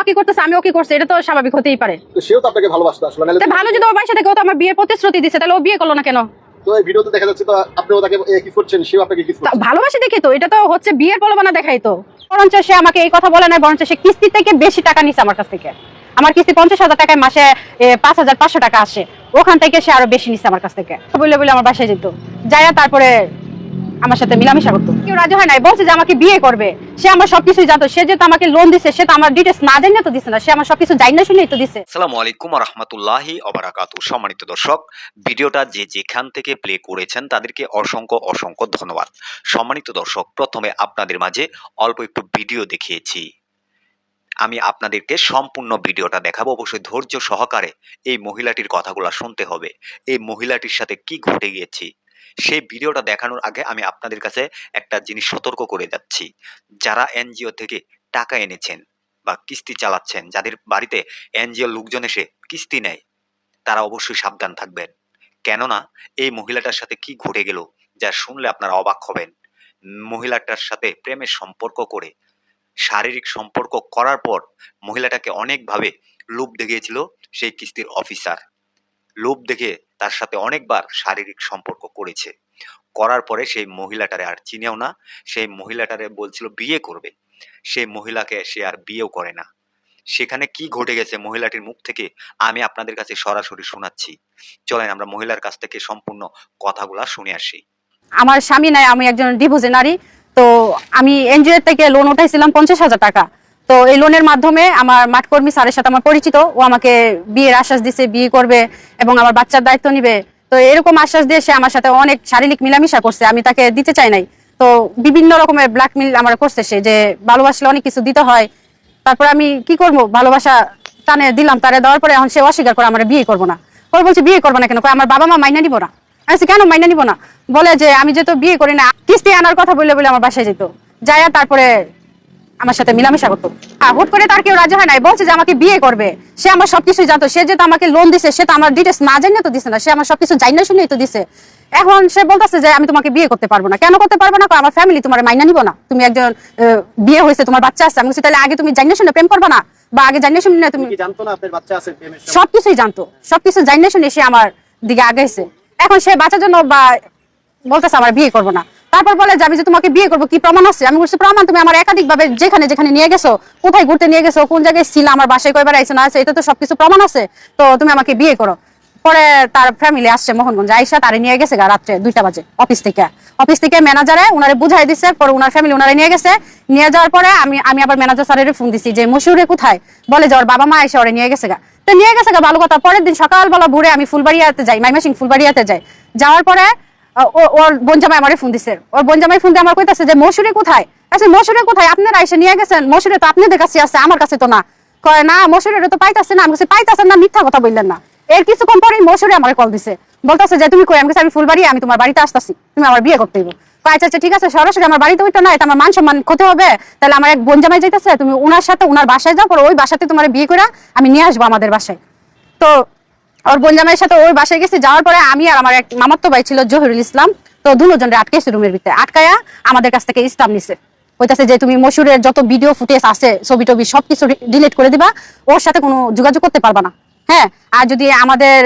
কি করতেছে আমিও কি করছি, এটা তো স্বাভাবিক হতেই পারে। তো সেও তো আপনাকে ভালোবাসতো আসলে, নাহলে তো ভালো যদি ওর বাসা থেকে ও তো আমার বিয়ের প্রতিশ্রুতি দিছে, তাহলে ও বিয়ে করলো না কেন? তো এই ভিডিওতে দেখা যাচ্ছে তো আপনিও তাকে কিস করছেন, সেও আপনাকে কিস করছে। ভালোবাসি দেখি তো, এটা তো হচ্ছে বিয়ের প্রলোভনা দেখাই তো। বরঞ্চ সে আমাকে এই কথা বলে না, বরঞ্চ সে কিস্তি থেকে বেশি টাকা নিছে আমার কাছ থেকে। আমার কিস্তি 50,000 টাকায় মাসে 5,500 টাকা আসে, ওখান থেকে সে আরো বেশি নিছে আমার কাছ থেকে। বলে বলে আমার বাসায় যেত, যাইয়া তারপরে আমার সাথে মিলামিশা করতো। কেউ রাজি হয় নাই, বলছে যে আমাকে বিয়ে করবে। সে আমার সবকিছু জানতো, সে যেহেতু আমাকে লোন দিছে, সে তো আমার ডিটেলস না জানিয়ে তো দিছে না, সে আমার সবকিছু জানিয়ে শুনেই তো দিছে। আসসালামু আলাইকুম ওয়া রাহমাতুল্লাহি ওয়া বারাকাতুহু। সম্মানিত দর্শক, ভিডিওটা যে যেখান থেকে প্লে করেছেন তাদেরকে অসংখ্য অসংখ্য ধন্যবাদ। সম্মানিত দর্শক, প্রথমে আপনাদের মাঝে অল্প একটু ভিডিও দেখিয়েছি, আমি আপনাদেরকে সম্পূর্ণ ভিডিওটা দেখাবো। অবশ্যই ধৈর্য সহকারে এই মহিলাটির কথাগুলো শুনতে হবে। এই মহিলাটির সাথে কি ঘটে গিয়েছে সেই ভিডিওটা দেখানোর আগে আমি আপনাদের কাছে একটা জিনিস সতর্ক করে যাচ্ছি। যারা এনজিও থেকে টাকা এনেছেন বা কিস্তি চালাচ্ছেন, যাদের বাড়িতে এনজিও লোকজন এসে কিস্তি নেয়, তারা অবশ্যই সাবধান থাকবেন। কেননা এই মহিলাটার সাথে কি ঘটে গেল যা শুনলে আপনারা অবাক হবেন। মহিলাটার সাথে প্রেমের সম্পর্ক করে, শারীরিক সম্পর্ক করার পর মহিলাটাকে অনেকভাবে লোভ দেখিয়েছিল সেই কিস্তির অফিসার। লোভ দেখে তার সাথে অনেকবার শারীরিক সম্পর্ক করেছে। করার পরে সেই মহিলাটারে আর চিনেও না, সেই মহিলাটারে বলছিল বিয়ে করবে, সেই মহিলাকে সে আর বিয়েও করে না। সেখানে কি ঘটে গেছে মহিলাটির মুখ থেকে আমি আপনাদের কাছে সরাসরি শোনাচ্ছি। চলেন আমরা মহিলার কাছ থেকে সম্পূর্ণ কথাগুলা শুনে আসি। আমার স্বামী নাই, আমি একজন ডিভোর্সি নারী। তো আমি এনজিও থেকে লোন উঠাইছিলাম 50,000 টাকা। তো এই লোনের মাধ্যমে আমার মাঠকর্মী স্যারের সাথে আমার পরিচিত, ও আমাকে বিয়ের আশ্বাস দিছে, বিয়ে করবে এবং আমার বাচ্চার দায়িত্ব নিবে। তো এরকম আশ্বাস দিয়ে সে আমার সাথে অনেক শারীরিক মিলামিশা করছে, আমি তাকে দিতে চাই নাই। তো বিভিন্ন রকমের ব্ল্যাকমেল আমার করছে সে, যে ভালোবাসলে অনেক কিছু দিতে হয়। তারপর আমি কি করবো, ভালোবাসা টানে দিলাম, তারে দেওয়ার পরে এখন সে অস্বীকার করে আমার বিয়ে করবো না। ওর বলছে বিয়ে করবো না কেন, আমার বাবা মা মাইনা নিবো না। আচ্ছা কেন মাইনা নিবো না? বলে যে আমি যেহেতু বিয়ে করি না, কিস্তি আনার কথা বলে বলে আমার বাসায় যেত, যাইয়া তারপরে আমার সাথে মিলামিশা করতো। হুট করে তার কেউ রাজি হয় নাই, বলছে যে আমাকে বিয়ে করবে। সে আমার সবকিছু জানতো, সে যেহেতু আমাকে লোন দিছে, সে তো আমার ডিটেলস না জানিয়ে তো দিছে না, সে আমার সবকিছু জানিয়ে শুনেই তো দিছে। এখন সে বলতেছে যে আমি তোমাকে বিয়ে করতে পারবো না। কেন করতে পারবো না? আমার ফ্যামিলি তোমার মাইনা নিবো না, তুমি একজন বিয়ে হয়েছে, তোমার বাচ্চা আছে। আমি বলছি তাহলে আগে তুমি জানিয়ে শুনে প্রেম করবে না, বা আগে জানিয়ে শুনে তুমি জানতো না আপনার বাচ্চা আছে? সবকিছুই জানতো, সবকিছু জানিয়ে শুনে সে আমার দিকে আগাইছে। এখন সে বাচ্চার জন্য বা বলতেছে আমার বিয়ে করবো না। তারপর বলে যে আমি যে তোমাকে বিয়ে করবো, কি প্রমাণ আছে? আমি বলছি প্রমাণ তুমি আমার একাধিক ভাবে যেখানে যেখানে নিয়ে গেছো, কোথায় ঘুরতে নিয়ে গেছো, কোন জায়গায় ছিল, আমার বাসায় কয়বার আইছো না আছে, এটা তো সবকিছু প্রমাণ আছে। তো তুমি আমাকে বিয়ে করো। পরে তার ফ্যামিলি আসছে মোহনগঞ্জ, আইসা তারে নিয়ে গেছে রাত্রে 2টা বাজে অফিস থেকে ম্যানেজারে উনারে বুঝাই দিচ্ছে। পরে উনার ফ্যামিলি উনারে নিয়ে গেছে। নিয়ে যাওয়ার পরে আমি আবার ম্যানেজার স্যারের ফোন দিছি যে মশুরে কোথায়, বলে যে ওর বাবা মা এসে ওরে নিয়ে গেছে গা। তো নিয়ে গেছে গা, ভালো কথা। পরের দিন সকালবেলা ভোরে আমি ফুলবাড়িয়াতে যাই, মাইমাসিং ফুলবাড়িয়াতে যাই। যাওয়ার পরে ওর বোনজামাই আমারে ফোন দিছে। ওর বোনজামাই ফোন দিয়ে আমার কইতাছে যে মশুরে কোথায়? আচ্ছা মশুরে কোথায়? আপনারা এসে নিয়ে গেছেন, মশুরে তো আপনাদের কাছে আছে, আমার কাছে তো না। কয় না মশুরে তো পাইতাছে না। আমি বলছি পাইতাছেন না, মিথ্যা কথা বললেন না। এর কিছুক্ষণ পরেই মশুরে আমার কল দিছে, বলতেছে যে তুমি কই? আমি বলছি আমি ফুলবাড়ি, আমি তোমার বাড়িতে আসতেছি, তুমি আমার বিয়ে করতে হইব। আচ্ছা আচ্ছা ঠিক আছে, সরাসরি আমার বাড়িতে ওইটা না, এটা আমার মান সম্মান ক্ষতি হবে। তাহলে আমার এক বোন জামাই যাইতেছে, তুমি উনার সাথে উনার বাসায় যাও, পরে ওই বাসাতে তোমার বিয়ে করে আমি নিয়ে আসবো আমাদের বাসায়। তো ওর বোন জামাইয়ের সাথে ওই বাসায় গেছি। যাওয়ার পরে আমি আর আমার এক মামাতো ভাই ছিল জহিরুল ইসলাম, তো দুজনরে আটকেছি রুমের ভিতরে। আটকায়া আমাদের কাছ থেকে স্টাম্প নিছে, কইতাছে যে তুমি মশুরের যত ভিডিও ফুটেজ আছে, ছবি টবি সবকিছু ডিলিট করে দিবা, ওর সাথে কোনো যোগাযোগ করতে পারবা না। হ্যাঁ, আর যদি আমাদের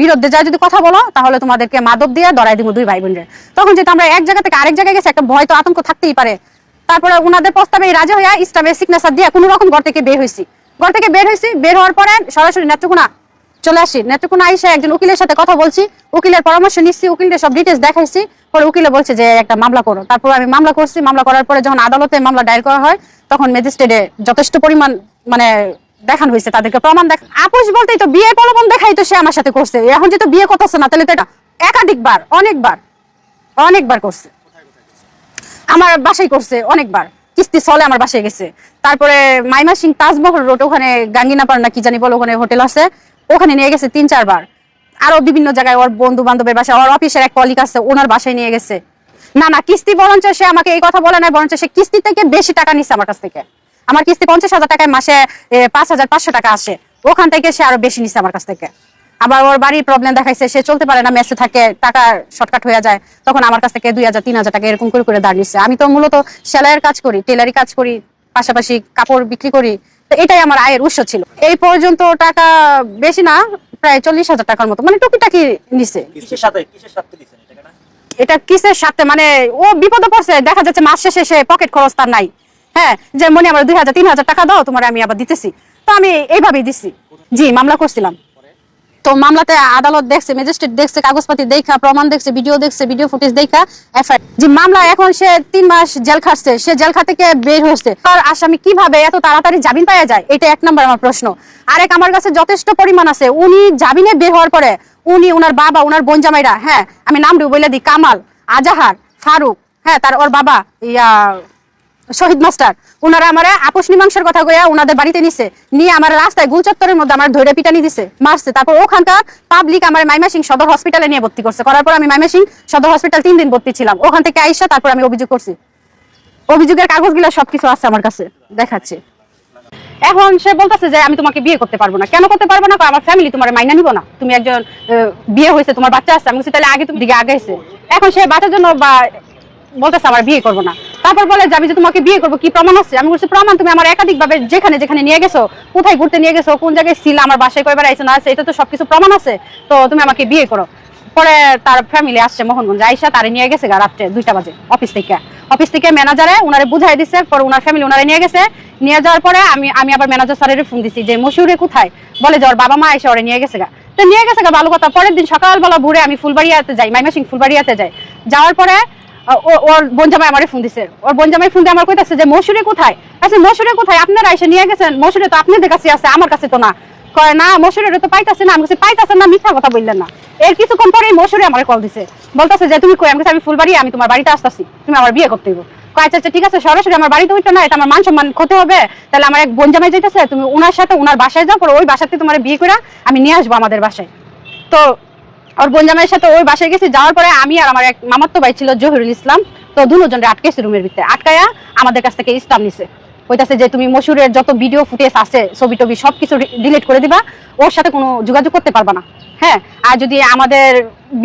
বিরুদ্ধে যা যদি কথা বলো, তাহলে তোমাদেরকে মাদক দিয়ে ধরাই দিব 2 ভাই বোনের। তখন যেহেতু আমরা এক জায়গা থেকে আরেক জায়গায় গেছি, একটা ভয় তো আতঙ্ক থাকতেই পারে। তারপরে উনাদের প্রস্তাবে রাজি হইয়া স্টাম্পের সিগনেচার দিয়ে কোনো রকম ঘর থেকে বের হয়েছি। বের হওয়ার পরে সরাসরি নেত্রকোনা চলে আসি। নেত্রকোনা আইসা একজন উকিলের সাথে কথা বলছি, উকিলের পরামর্শ নিচ্ছি, উকিলের সব ডিটেলস দেখাইছি। পরে উকিলে বলছে যে একটা মামলা করো। তারপর আমি মামলা করছি। মামলা করার পরে যখন আদালতে মামলা দায়ের করা হয়, তখন ম্যাজিস্ট্রেটে যথেষ্ট পরিমাণ মানে দেখানো হয়েছে, তাদেরকে প্রমাণ দেখা। আপোষ বলতেই তো বিয়ে প্রলোভন দেখাই তো সে আমার সাথে করছে। এখন যেহেতু বিয়ে করতেছে না, তাহলে তো এটা একাধিকবার অনেকবার করছে। আমার বাসায় করছে অনেকবার, কিস্তি চলে আমার বাসায় গেছে। তারপরে মাইমাসিং তাজমহল রোড, ওখানে গাঙ্গিনাপাড় না কি জানি বলো, ওখানে হোটেল আছে, ওখানে নিয়ে গেছে 3-4 বার। আরো বিভিন্ন জায়গায় ওর বন্ধু বান্ধবের বাসায়, ওর অফিসের এক কলিগ আছে, ওনার বাসায় নিয়ে গেছে। না কিস্তি বরঞ্চ সে আমাকে এই কথা বলে না, বরঞ্চ সে কিস্তি থেকে বেশি টাকা নিচ্ছে আমার কাছ থেকে। আমার কিস্তি 50,000 টাকায় মাসে 5,500 টাকা আসে, ওখান থেকে সে আরো বেশি নিচ্ছে আমার কাছ থেকে। আবার ওর বাড়ির প্রবলেম দেখাইছে, সে চলতে পারে না, মেসে থাকে, টাকা শর্টকাট হয়ে যায়, তখন আমার কাছ থেকে 2,000-3,000 টাকা এরকম করে ধার নিচ্ছে। আমি তো মূলত সেলাইয়ের কাজ করি, টেলারি কাজ করি, পাশাপাশি কাপড় বিক্রি করি, তো এটাই আমার আয়ের উৎস ছিল। এই পর্যন্ত টাকা বেশি না, প্রায় 40,000 টাকার মতো, মানে টুকিটাকি নিছে। কিসের সাথে দিছেন এই টাকাটা? এটা কিসের সাথে, মানে ও বিপদে পড়ছে, দেখা যাচ্ছে মাস শেষে সে পকেট খরচ তার নাই। হ্যাঁ, যে মনে আমার 2,000-3,000 টাকা দাও, তোমার আমি আবার দিতেছি। তো আমি এইভাবেই দিচ্ছি। জি, মামলা করছিলাম। তো মামলাতে আদালত দেখছে, ম্যাজিস্ট্রেট দেখছে, কাগজপাতি দেখা, প্রমাণ দেখছে, ভিডিও দেখছে, ভিডিও ফুটেজ দেখা এফআইআর। যে মামলা এখন সে 3 মাস জেল খাটছে, সে জেল খাট থেকে বের হচ্ছে। তার আসামি কিভাবে এত তাড়াতাড়ি জামিন পাওয়া যায়, এটা 1 নম্বর আমার প্রশ্ন। আরেক, আমার কাছে যথেষ্ট পরিমাণ আছে। উনি জামিনে বের হওয়ার পরে উনি, ওনার বাবা, ওনার বোন জামাইরা, হ্যাঁ আমি নাম বলে দিই, কামাল, আজাহার, ফারুক, হ্যাঁ তার ওর বাবা শহীদ মাস্টার, ওনারা আমার আপোষ মীমাংসার কথা কইয়া ওনাদের বাড়িতে নিছে, নিয়ে আমার রাস্তায় গুলচত্বরের মধ্যে আমার ধরে পিটানি দিছে, মারছে। তারপর ওখানকার পাবলিক আমার মাইমাসিং সদর হসপিটালে নিয়ে ভর্তি করছে। করার পর আমি মাইমাসিং সদর হসপিটাল 3 দিন ভর্তি ছিলাম। ওখান থেকে আইসা তারপর আমি অভিযোগ করছি। অভিযোগের কাগজগুলো সবকিছু আছে আমার কাছে, দেখাচ্ছি। এখন সে বলতেছে যে আমি তোমাকে বিয়ে করতে পারবো না। কেন করতে পারবো না? আমার ফ্যামিলি তোমার মাইনা নিব না, তুমি একজন বিয়ে হয়েছে, তোমার বাচ্চা আছে। আমি বলছি তাহলে আগে তুমি দিকে আগাইছে। এখন সে বাচ্চার জন্য বা বলতেছে আমার বিয়ে করবো না। তারপর বলে যে আমি যে তোমাকে বিয়ে করবো, কি প্রমাণ আছে? আমি বলছি প্রমাণ তুমি আমার একাধিক ভাবে যেখানে যেখানে নিয়ে গেছো, কোথায় ঘুরতে নিয়ে গেছো, কোন জায়গায় ছিল, আমার বাসায় কয়বার আইছো না আছে, এটা তো সবকিছু প্রমাণ আছে। তো তুমি আমাকে বিয়ে করো। পরে তার ফ্যামিলি আসছে মোহনগঞ্জ, আইসা তারে নিয়ে গেছে রাত্রে 2টা বাজে অফিস থেকে ম্যানেজারে উনারে বুঝাই দিছে। পরে উনার ফ্যামিলি উনারে নিয়ে গেছে। নিয়ে যাওয়ার পরে আমি আবার ম্যানেজার স্যারের ফোন দিছি যে মশিউরে কোথায়, বলে যে ওর বাবা মা এসে ওরে নিয়ে গেছে গা। তো নিয়ে গেছে গা, ভালো কথা। পরের দিন সকালবেলা ভোরে আমি ফুলবাড়িয়াতে যাই, মাইমাসিং ফুলবাড়িয়াতে যাই। যাওয়ার পরে ওর বোনজামাই আমারে ফোন দিছে। ওর বোনজামাই ফোন দিয়ে আমার কইতাছে যে মশিউরে কোথায়? আচ্ছা মশিউরে কোথায়? আপনারা এসে নিয়ে গেছেন, মশিউরে তো আপনাদের কাছে আছে, আমার কাছে তো না। কয় না, মশিউরে তো পাইতাছে না। আমি বলছি পাইতাছেন না, মিথ্যা কথা বললেন না। এর কিছুক্ষণ পরেই মশিউরে আমারে কল দিছে, বলতেছে যে তুমি কই? আমি বলছি আমি ফুলবাড়ি, আমি তোমার বাড়িতে আসতেছি, তুমি আমার বিয়ে করতে হইব। আচ্ছা আচ্ছা ঠিক আছে, সরাসরি আমার বাড়িতে উঠতে না, এটা আমার মান সম্মান ক্ষতি হবে। তাহলে আমার এক বোন জামাই যাইতেছে, তুমি ওনার সাথে ওনার বাসায় যাও, পরে ওই বাসাতে তোমার বিয়ে করে আমি নিয়ে আসবো আমাদের বাসায়। তো ওর বোন জামাইয়ের সাথে ওই বাসায় গেছি। যাওয়ার পরে আমি আর আমার এক মামাতো ভাই ছিল জহিরুল ইসলাম, তো দুজনরে আটকেছি রুমের ভিতরে। আটকায়া আমাদের কাছ থেকে ইসলাম নিছে, কইতাছে যে তুমি মশিউরের যত ভিডিও ফুটেজ আছে, ছবি টবি সবকিছু ডিলিট করে দিবা, ওর সাথে কোনো যোগাযোগ করতে পারবা না। হ্যাঁ, আর যদি আমাদের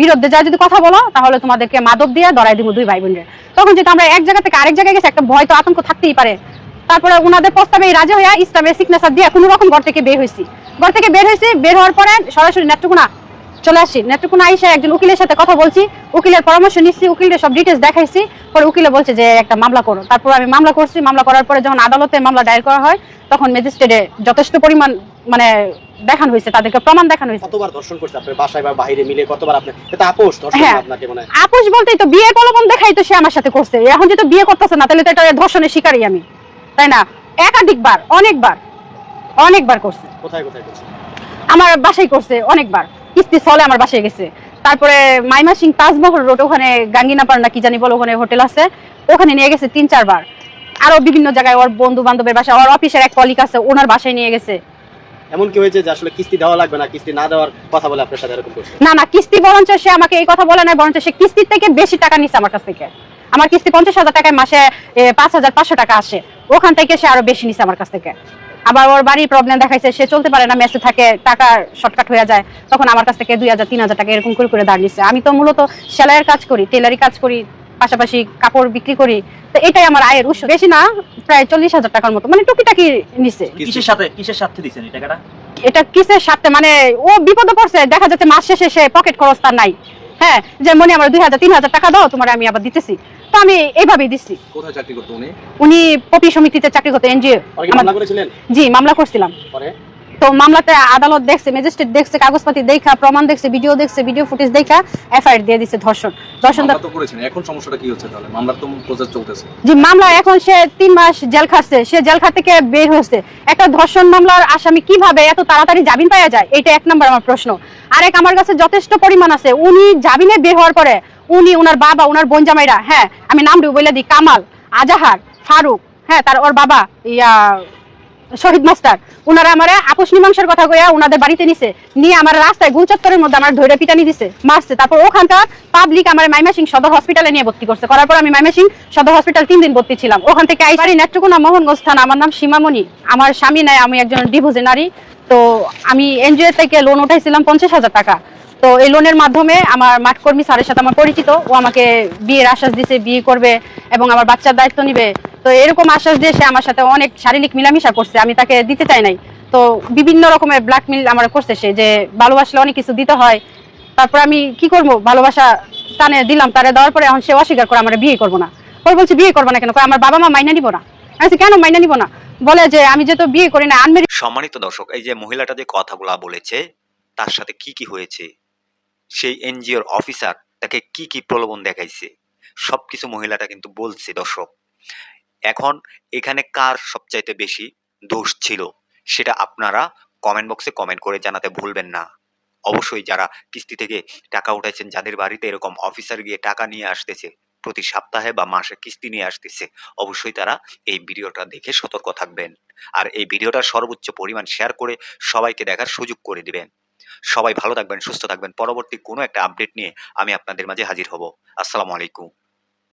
বিরুদ্ধে যা যদি কথা বলো, তাহলে তোমাদেরকে মাদক দিয়ে ধরাই দিব 2 ভাই বোনের। তখন যেটা আমরা এক জায়গা থেকে আরেক জায়গায় গেছি, একটা ভয় তো আতঙ্ক থাকতেই পারে। তারপরে ওনাদের প্রস্তাবে রাজি হইয়া ইসলামের সিগনেচার দিয়ে কোনো রকম ঘর থেকে বের হয়েছি। বের হওয়ার পরে সরাসরি নেত্রকোনা চলে আসি। নেত্রকোনা আইসা একজন উকিলের সাথে কথা বলছি, উকিলের পরামর্শ নিচ্ছি, উকিলের সব ডিটেলস দেখাইছি। পরে উকিলে বলছে যে একটা মামলা করো। তারপর আমি মামলা করছি। মামলা করার পরে যখন আদালতে মামলা দায়ের করা হয়, তখন ম্যাজিস্ট্রেটে যথেষ্ট পরিমাণ মানে দেখানো হয়েছে, তাদেরকে প্রমাণ দেখানো হয়েছে। কতবার ধর্ষণ করছে আপনার বাসায় বা বাইরে মিলে? কতবার আপনি এটা আপোষ ধর্ষণ আপনাকে মনে হয়? আপোষ বলতেই তো বিয়ে প্রলোভন দেখাই তো সে আমার সাথে করছে। এখন যেহেতু বিয়ে করতেছে না, তাহলে তো এটা ধর্ষণের শিকারই আমি, তাই না? একাধিকবার, অনেকবার করছে। কোথায় কোথায় করছে? আমার বাসায় করছে অনেকবার, কিস্তি চলে আমার বাসায় গেছে। তারপরে মাইমাসিং তাজমহল রোড, ওখানে গাঙ্গিনাপাড় না কি জানি বলো, ওখানে হোটেল আছে, ওখানে নিয়ে গেছে 3-4 বার। আরো বিভিন্ন জায়গায় ওর বন্ধু বান্ধবের বাসায়, ওর অফিসের এক কলিগ আছে, ওনার বাসায় নিয়ে গেছে। এমন কি হয়েছে যে আসলে কিস্তি দেওয়া লাগবে না, কিস্তি না দেওয়ার কথা বলে আপনার সাথে এরকম করছে? না কিস্তি বরঞ্চ সে আমাকে এই কথা বলে না, বরঞ্চ সে কিস্তির থেকে বেশি টাকা নিচ্ছে আমার কাছ থেকে। আমার কিস্তি 50,000 টাকায় মাসে 5,500 টাকা আসে, ওখান থেকে সে আরো বেশি নিচ্ছে আমার কাছ থেকে। আবার ওর বাড়ির প্রবলেম দেখাইছে, সে চলতে পারে না, মেসে থাকে, টাকা শর্টকাট হয়ে যায়, তখন আমার কাছ থেকে 2,000-3,000 টাকা এরকম করে দাঁড় নিচ্ছে। আমি তো মূলত সেলাইয়ের কাজ করি, টেলারি কাজ করি, পাশাপাশি কাপড় বিক্রি করি, তো এটাই আমার আয়ের উৎস। বেশি না, প্রায় 40,000 টাকার মতো, মানে টুকিটাকি নিচ্ছে। কিসের সাথে দিছেন এই টাকাটা? এটা কিসের সাথে, মানে ও বিপদে পড়ছে, দেখা যাচ্ছে মাস শেষে সে পকেট খরচ তার নাই। হ্যাঁ, যে মনে আমার 2,000-3,000 টাকা দাও, তোমার আমি আবার দিতেছি। তো আমি এইভাবেই দিচ্ছি। কোথায় চাকরি করতে উনি পপি সমিতিতে চাকরি করতে, এনজিও। মামলা করেছিলেন? জি, মামলা করছিলাম। পরে তো মামলাতে আদালত দেখছে, ম্যাজিস্ট্রেট দেখছে, কাগজপাতি দেখা, প্রমাণ দেখছে, ভিডিও দেখছে, ভিডিও ফুটেজ দেখা এফআইআর দিয়ে দিছে ধর্ষণ। তো করেছেন। এখন সমস্যাটা কি হচ্ছে তাহলে? মামলার তো প্রসেস চলতেছে। জি, মামলা এখন সে 3 মাস জেল খাটছে, সে জেল খাট থেকে বের হচ্ছে। একটা ধর্ষণ মামলার আসামি কিভাবে এত তাড়াতাড়ি জামিন পাওয়া যায়, এটা 1 নম্বর আমার প্রশ্ন। আরেক, আমার কাছে যথেষ্ট পরিমাণ আছে। উনি জামিনে বের হওয়ার পরে উনি, ওনার বাবা, ওনার বোন জামাইরা, হ্যাঁ আমি নাম বলে দিই, কামাল, আজাহার, ফারুক, হ্যাঁ তার ওর বাবা শহীদ মাস্টার, ওনারা আমার আপোষ মীমাংসার কথা কইয়া ওনাদের বাড়িতে নিছে, নিয়ে আমার রাস্তায় গুলচত্বরের মধ্যে আমার ধরে পিটানি দিছে, মারছে। তারপর ওখানকার পাবলিক আমার মাইমাসিং সদর হসপিটালে নিয়ে ভর্তি করছে। করার পর আমি মাইমাসিং সদর হসপিটাল 3 দিন ভর্তি ছিলাম। ওখান থেকে আইসারি নেত্রকোনা মোহনগঞ্জ থানা। আমার নাম সীমামণি, আমার স্বামী নাই, আমি একজন ডিভোর্সি নারী। তো আমি এনজিও থেকে লোন উঠাইছিলাম 50,000 টাকা। তো এই লোনের মাধ্যমে আমার মাঠকর্মী স্যারের সাথে আমার পরিচিত, ও আমাকে বিয়ের আশ্বাস দিছে, বিয়ে করবে এবং আমার বাচ্চার দায়িত্ব নিবে। তো এরকম আশ্বাস দিয়ে সে আমার সাথে অনেক শারীরিক মিলামিশা করছে, আমি তাকে দিতে চাই নাই। তো বিভিন্ন রকমের ব্ল্যাকমেল আমার করছে সে, যে ভালোবাসলে অনেক কিছু দিতে হয়। তারপর আমি কি করবো, ভালোবাসা টানে দিলাম, তারে দেওয়ার পরে এখন সে অস্বীকার করে আমার বিয়ে করবো না। পরে বলছে বিয়ে করবো না কেন, কয় আমার বাবা মা মাইনা নিবো না। আমি বলছি কেন মাইনা নিবো না, বলে যে আমি যেহেতু বিয়ে করি না আনমেরিড। সম্মানিত দর্শক, এই যে মহিলাটা যে কথাগুলা বলেছে তার সাথে কি কি হয়েছে, সেই এনজিওর অফিসার তাকে কি কি প্রলোভন দেখাইছে, সবকিছু মহিলাটা কিন্তু বলছে দর্শক। এখন এখানে কার সবচাইতে বেশি দোষ ছিল সেটা আপনারা কমেন্ট বক্সে কমেন্ট করে জানাতে ভুলবেন না। অবশ্যই যারা কিস্তি থেকে টাকা উঠাইছেন, যাদের বাড়িতে এরকম অফিসার গিয়ে টাকা নিয়ে আসতেছে, প্রতি সপ্তাহে বা মাসে কিস্তি নিয়ে আসতেছে, অবশ্যই তারা এই ভিডিওটা দেখে সতর্ক থাকবেন। আর এই ভিডিওটা সর্বোচ্চ পরিমাণ শেয়ার করে সবাইকে দেখার সুযোগ করে দিবেন। সবাই ভালো থাকবেন, সুস্থ থাকবেন। পরবর্তী কোনো একটা আপডেট নিয়ে আমি আপনাদের মাঝে হাজির হব। আসসালামু আলাইকুম।